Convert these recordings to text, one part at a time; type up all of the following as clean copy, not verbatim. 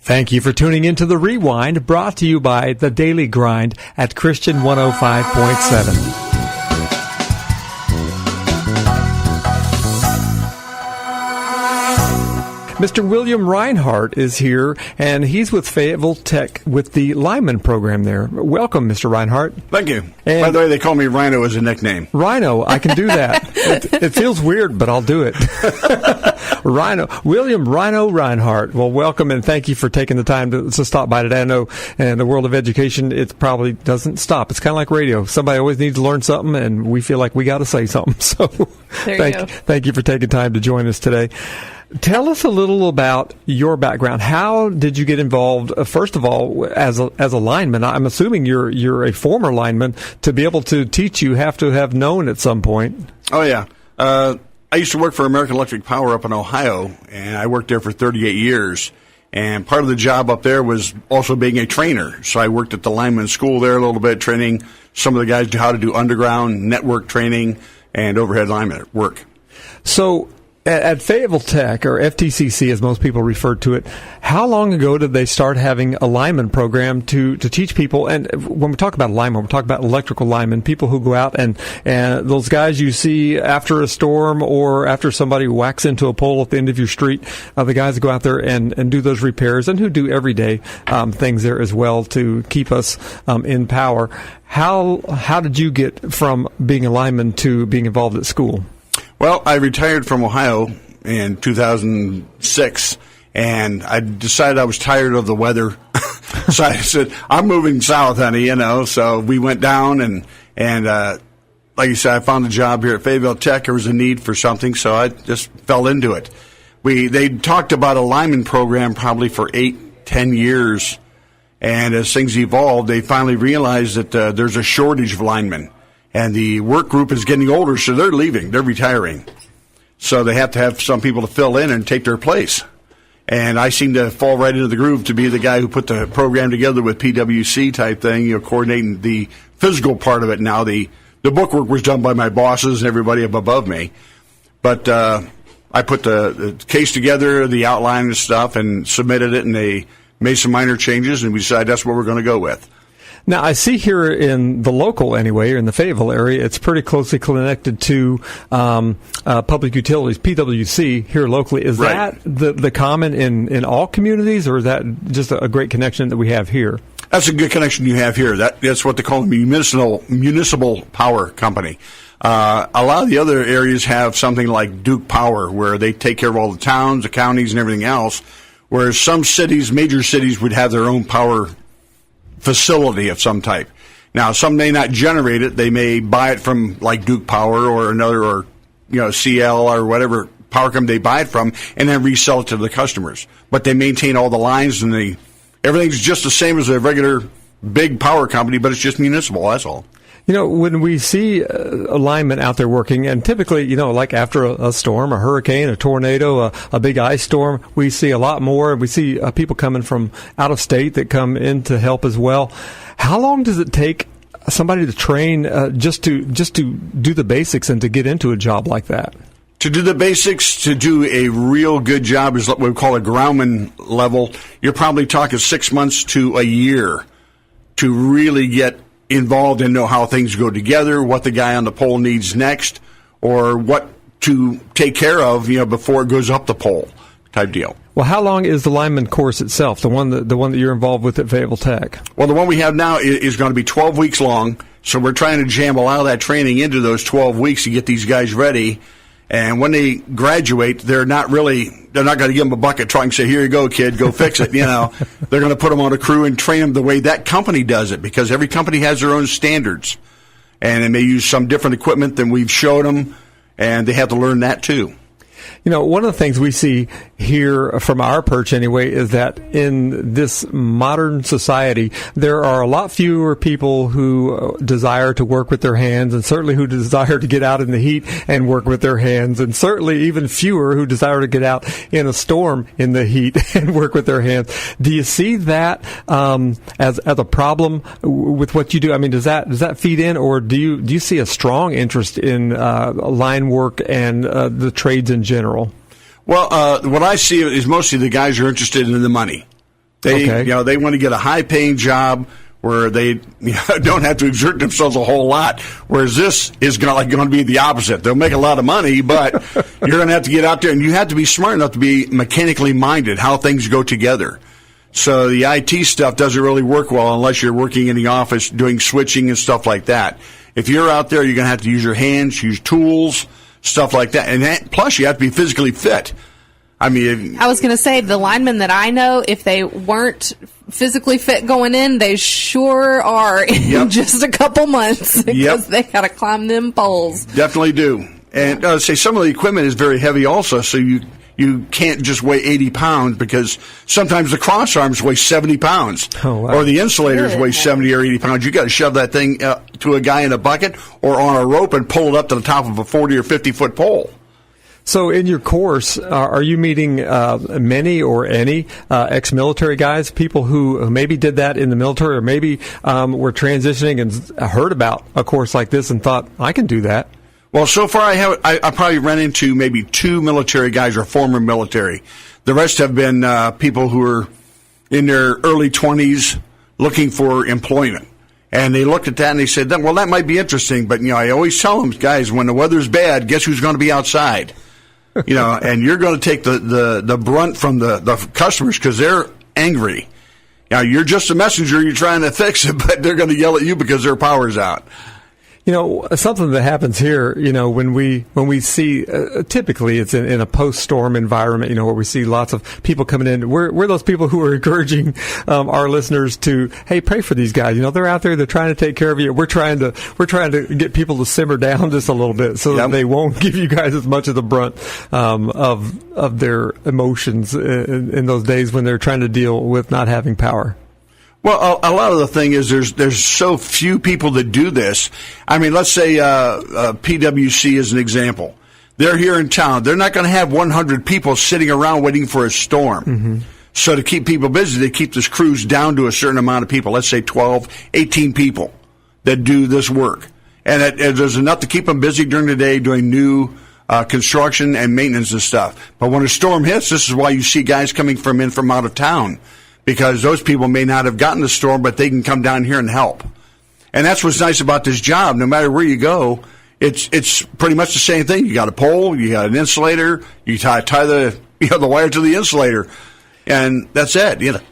Thank you for tuning into The Rewind, brought to you by The Daily Grind at Christian 105.7. Mr. William Rinehart is here, and he's with Fayetteville Tech with the lineman program there. Welcome, Mr. Rinehart. Thank you. And by the way, they call me Rhino as a nickname. Rhino, I can do that. It feels weird, but I'll do it. Rhino, William Rhino Rinehart. Well, welcome, and thank you for taking the time to stop by today. I know in the world of education, it probably doesn't stop. It's kind of like radio. Somebody always needs to learn something, and we feel like we got to say something. So thank you for taking time to join us today. Tell us a little about your background. How did you get involved, first of all, as a lineman? I'm assuming you're a former lineman. To be able to teach, you have to have known at some point. Oh, yeah. I used to work for American Electric Power up in Ohio, and I worked there for 38 years. And part of the job up there was also being a trainer. So I worked at the lineman school there a little bit, training some of the guys how to do underground network training and overhead lineman work. So at Fayetteville Tech, or FTCC as most people refer to it, how long ago did they start having a lineman program to teach people? And when we talk about linemen, we're talking about electrical linemen, people who go out and those guys you see after a storm or after somebody whacks into a pole at the end of your street, the guys that go out there and do those repairs and who do everyday things there as well to keep us in power. How did you get from being a lineman to being involved at school? Well, I retired from Ohio in 2006, and I decided I was tired of the weather. So I said, I'm moving south, honey, So we went down, and like you said, I found a job here at Fayetteville Tech. There was a need for something, so I just fell into it. They talked about a lineman program probably for 8-10 years, and as things evolved, they finally realized that there's a shortage of linemen. And the work group is getting older, so they're leaving. They're retiring. So they have to have some people to fill in and take their place. And I seem to fall right into the groove to be the guy who put the program together with PWC type thing, coordinating the physical part of it now. The bookwork was done by my bosses and everybody up above me. But I put the case together, the outline and stuff, and submitted it, and they made some minor changes, and we decided that's what we're going to go with. Now, I see here in the local, anyway, or in the Fayetteville area, it's pretty closely connected to public utilities, PWC, here locally. Is right. that the common in all communities, or is that just a great connection that we have here? That's a good connection you have here. That's what they call a municipal power company. A lot of the other areas have something like Duke Power, where they take care of all the towns, the counties, and everything else, whereas some cities, major cities, would have their own power facility of some type. Now, some may not generate it. They may buy it from like Duke Power or another, or CL or whatever power company they buy it from, and then resell it to the customers. But they maintain all the lines, and everything's just the same as a regular big power company, but it's just municipal. That's all. When we see a lineman out there working, and typically, like after a storm, a hurricane, a tornado, a big ice storm, we see a lot more. We see people coming from out of state that come in to help as well. How long does it take somebody to train just to do the basics and to get into a job like that? To do the basics, to do a real good job is what we call a groundman level. You're probably talking 6 months to a year to really get involved and know how things go together, what the guy on the pole needs next, or what to take care of, before it goes up the pole, type deal. Well, how long is the lineman course itself, the one that you're involved with at Fayetteville Tech? Well, the one we have now is going to be 12 weeks long, so we're trying to jam a lot of that training into those 12 weeks to get these guys ready. And when they graduate, they're not going to give them a bucket truck and say, here you go, kid, go fix it. They're going to put them on a crew and train them the way that company does it, because every company has their own standards. And they may use some different equipment than we've showed them, and they have to learn that too. One of the things we see here from our perch anyway is that in this modern society, there are a lot fewer people who desire to work with their hands, and certainly who desire to get out in the heat and work with their hands, and certainly even fewer who desire to get out in a storm in the heat and work with their hands. Do you see that as a problem with what you do? I mean, does that feed in, or do you see a strong interest in line work and the trades in general? Well, what I see is mostly the guys are interested in the money. They want to get a high-paying job where they don't have to exert themselves a whole lot, whereas this is going to be the opposite. They'll make a lot of money, but you're going to have to get out there, and you have to be smart enough to be mechanically minded, how things go together. So the IT stuff doesn't really work well unless you're working in the office doing switching and stuff like that. If you're out there, you're going to have to use your hands, use tools, stuff like that. And plus, you have to be physically fit. I mean, I was going to say, the linemen that I know, if they weren't physically fit going in, they sure are in just a couple months because they got to climb them poles. Definitely do. And say some of the equipment is very heavy also, so you can't just weigh 80 pounds because sometimes the cross arms weigh 70 pounds. Oh, wow. Or the insulators weigh 70 or 80 pounds. You got to shove that thing to a guy in a bucket or on a rope and pull it up to the top of a 40 or 50-foot pole. So in your course, are you meeting many or any ex-military guys, people who maybe did that in the military or maybe were transitioning and heard about a course like this and thought, I can do that? Well, so far I probably run into maybe 2 military guys or former military. The rest have been people who are in their early 20s looking for employment. And they looked at that and they said, well, that might be interesting. But, I always tell them, guys, when the weather's bad, guess who's going to be outside? And you're going to take the brunt from the customers because they're angry. Now, you're just a messenger. You're trying to fix it, but they're going to yell at you because their power's out. Something that happens here, when we see, typically it's in a post-storm environment, where we see lots of people coming in. We're those people who are encouraging our listeners to, hey, pray for these guys. They're out there, they're trying to take care of you. We're trying to get people to simmer down just a little bit so that they won't give you guys as much of the brunt of their emotions in those days when they're trying to deal with not having power. Well, a lot of the thing is there's so few people that do this. I mean, let's say PWC is an example. They're here in town. They're not going to have 100 people sitting around waiting for a storm. Mm-hmm. So to keep people busy, they keep this crews down to a certain amount of people. Let's say 12, 18 people that do this work. And there's enough to keep them busy during the day doing new construction and maintenance and stuff. But when a storm hits, this is why you see guys coming from out of town. Because those people may not have gotten the storm, but they can come down here and help. And that's what's nice about this job. No matter where you go, it's pretty much the same thing. You got a pole, you got an insulator, you tie the wire to the insulator, and that's it.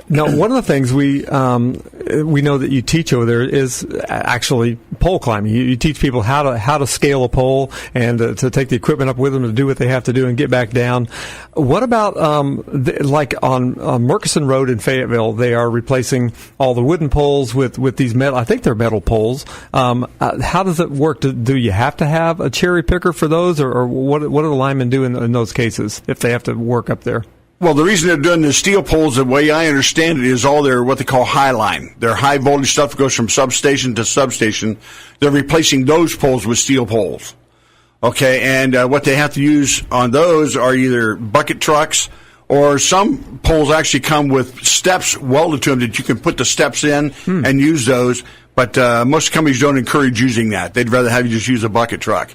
Now, one of the things we know that you teach over there is actually pole climbing. You teach people how to scale a pole and to take the equipment up with them to do what they have to do and get back down. What about like on Murkison Road in Fayetteville? They are replacing all the wooden poles with these metal. I think they're metal poles. How does it work? Do you have to have a cherry picker for those, or what do the linemen do in those cases if they have to work up there? Well, the reason they're doing the steel poles, the way I understand it, is all their what they call high line. Their high voltage stuff that goes from substation to substation. They're replacing those poles with steel poles. Okay, and what they have to use on those are either bucket trucks, or some poles actually come with steps welded to them that you can put the steps in and use those. But most companies don't encourage using that. They'd rather have you just use a bucket truck.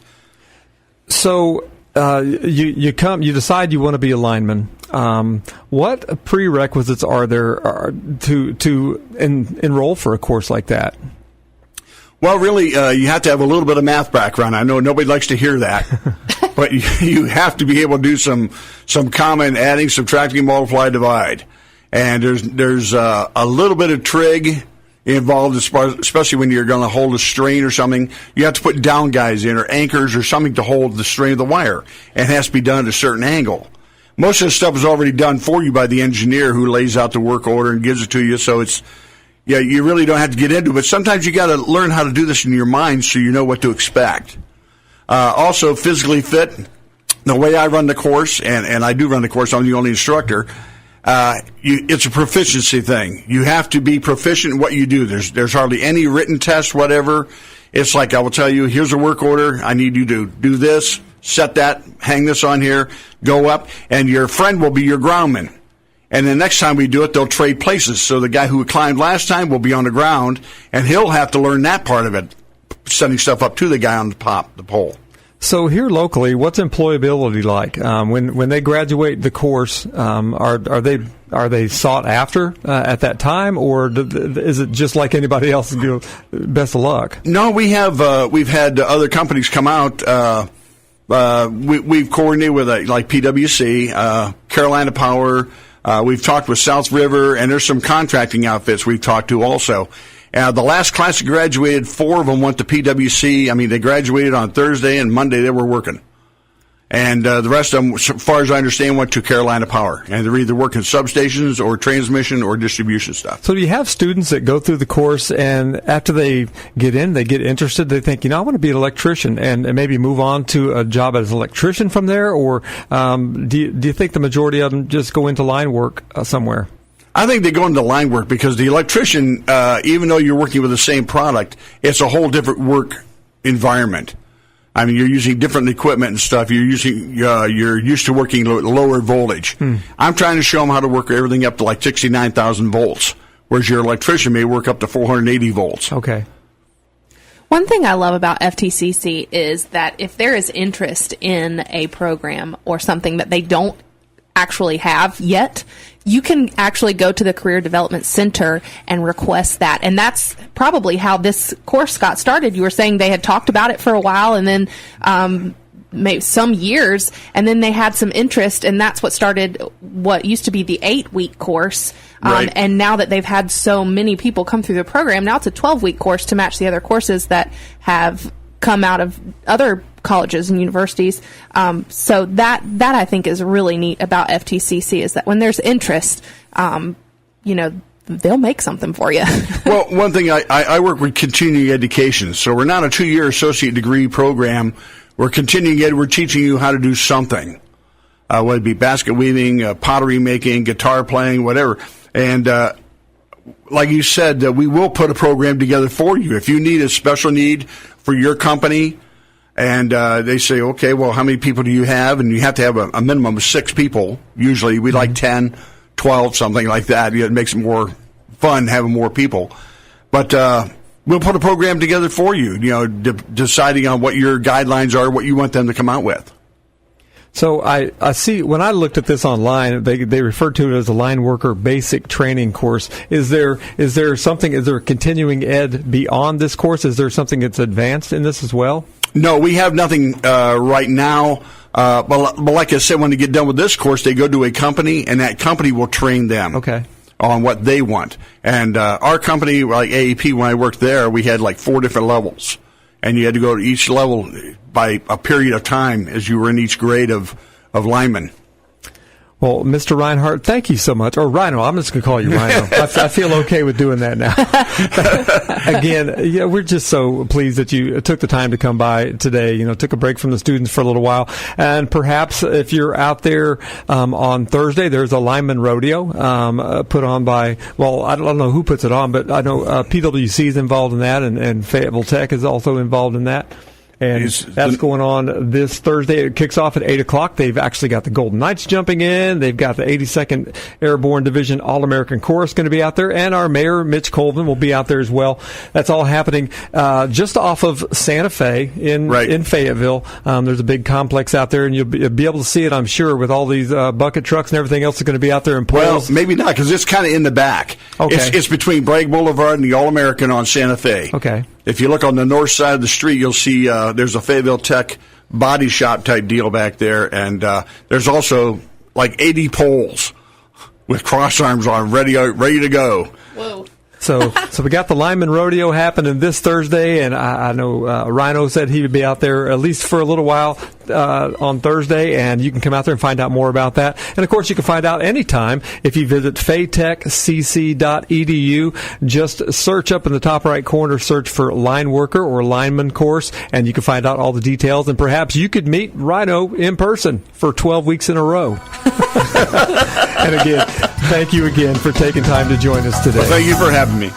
So you decide you want to be a lineman. What prerequisites are there to enroll for a course like that? Well, really, you have to have a little bit of math background. I know nobody likes to hear that, but you have to be able to do some common adding, subtracting, multiply, divide. And there's a little bit of trig involved, especially when you're going to hold a strain or something. You have to put down guys in or anchors or something to hold the strain of the wire. And it has to be done at a certain angle. Most of the stuff is already done for you by the engineer who lays out the work order and gives it to you. So you really don't have to get into it. But sometimes you got to learn how to do this in your mind so you know what to expect. Also, physically fit. The way I run the course, and I do run the course, I'm the only instructor. It's a proficiency thing. You have to be proficient in what you do. There's hardly any written test, whatever. It's like I will tell you, here's a work order. I need you to do this, set that, hang this on here, go up, and your friend will be your groundman. And the next time we do it, they'll trade places. So the guy who climbed last time will be on the ground, and he'll have to learn that part of it, setting stuff up to the guy on the pole. So here locally, what's employability like? When they graduate the course, are they sought after at that time, or is it just like anybody else? Best of luck. No, we've had other companies come out. We've coordinated with like PwC, Carolina Power. We've talked with South River, and there's some contracting outfits we've talked to also. The last class that graduated, 4 of them went to PwC. I mean, they graduated on Thursday, and Monday they were working. And the rest of them, as far as I understand, went to Carolina Power. And they're either working substations or transmission or distribution stuff. So do you have students that go through the course, and after they get in, they get interested, they think, I want to be an electrician, and maybe move on to a job as an electrician from there? Or do you think the majority of them just go into line work somewhere? I think they go into line work because the electrician, even though you're working with the same product, it's a whole different work environment. I mean, you're using different equipment and stuff. You're used to working lower voltage. I'm trying to show them how to work everything up to like 69,000 volts, whereas your electrician may work up to 480 volts. Okay. One thing I love about FTCC is that if there is interest in a program or something that they don't actually have yet, you can actually go to the Career Development Center and request that. And that's probably how this course got started. You were saying they had talked about it for a while, and then maybe some years, and then they had some interest, and that's what started what used to be the 8-week course. Right. And now that they've had so many people come through the program, now it's a 12-week course to match the other courses that have come out of other colleges and universities. So that I think is really neat about FTCC, is that when there's interest, they'll make something for you. Well, one thing, I work with continuing education, so we're not a 2-year associate degree program. We're continuing ed. We're teaching you how to do something, whether it be basket weaving, pottery making, guitar playing, whatever. And like you said, we will put a program together for you. If you need a special need for your company, and they say, okay, well, how many people do you have? And you have to have a minimum of 6 people. Usually we like 10, 12, something like that. It makes it more fun having more people. But we'll put a program together for you, deciding on what your guidelines are, what you want them to come out with. So I see, when I looked at this online, they referred to it as a Lineworker basic training course. Is there a continuing ed beyond this course? Is there something that's advanced in this as well? No, we have nothing right now. But like I said, when they get done with this course, they go to a company, and that company will train them. Okay. On what they want. And our company, like AEP, when I worked there, we had like 4 different levels. And you had to go to each level by a period of time as you were in each grade of lineman. Well, Mr. Rinehart, thank you so much. Or Rhino, I'm just going to call you Rhino. I feel okay with doing that now. Again, we're just so pleased that you took the time to come by today. Took a break from the students for a little while. And perhaps if you're out there on Thursday, there's a lineman rodeo put on by, well, I don't know who puts it on, but I know PwC is involved in that, and Fayetteville Tech is also involved in that. And that's going on this Thursday. It kicks off at 8 o'clock. They've actually got the Golden Knights jumping in. They've got the 82nd Airborne Division All-American Chorus going to be out there. And our mayor, Mitch Colvin, will be out there as well. That's all happening just off of Santa Fe in Fayetteville. There's a big complex out there, and you'll be able to see it, I'm sure, with all these bucket trucks and everything else that's going to be out there in poles. Well, maybe not, because it's kind of in the back. Okay. It's between Bragg Boulevard and the All-American on Santa Fe. Okay. If you look on the north side of the street, you'll see there's a Fayetteville Tech body shop type deal back there, and there's also like 80 poles with cross arms on, ready to go. Whoa. So we got the Lineman Rodeo happening this Thursday, and I know Rhino said he would be out there at least for a little while on Thursday, and you can come out there and find out more about that. And, of course, you can find out anytime if you visit faytechcc.edu. Just search up in the top right corner, search for Lineworker or Lineman course, and you can find out all the details. And perhaps you could meet Rhino in person for 12 weeks in a row. And, again, thank you again for taking time to join us today. Well, thank you for having me.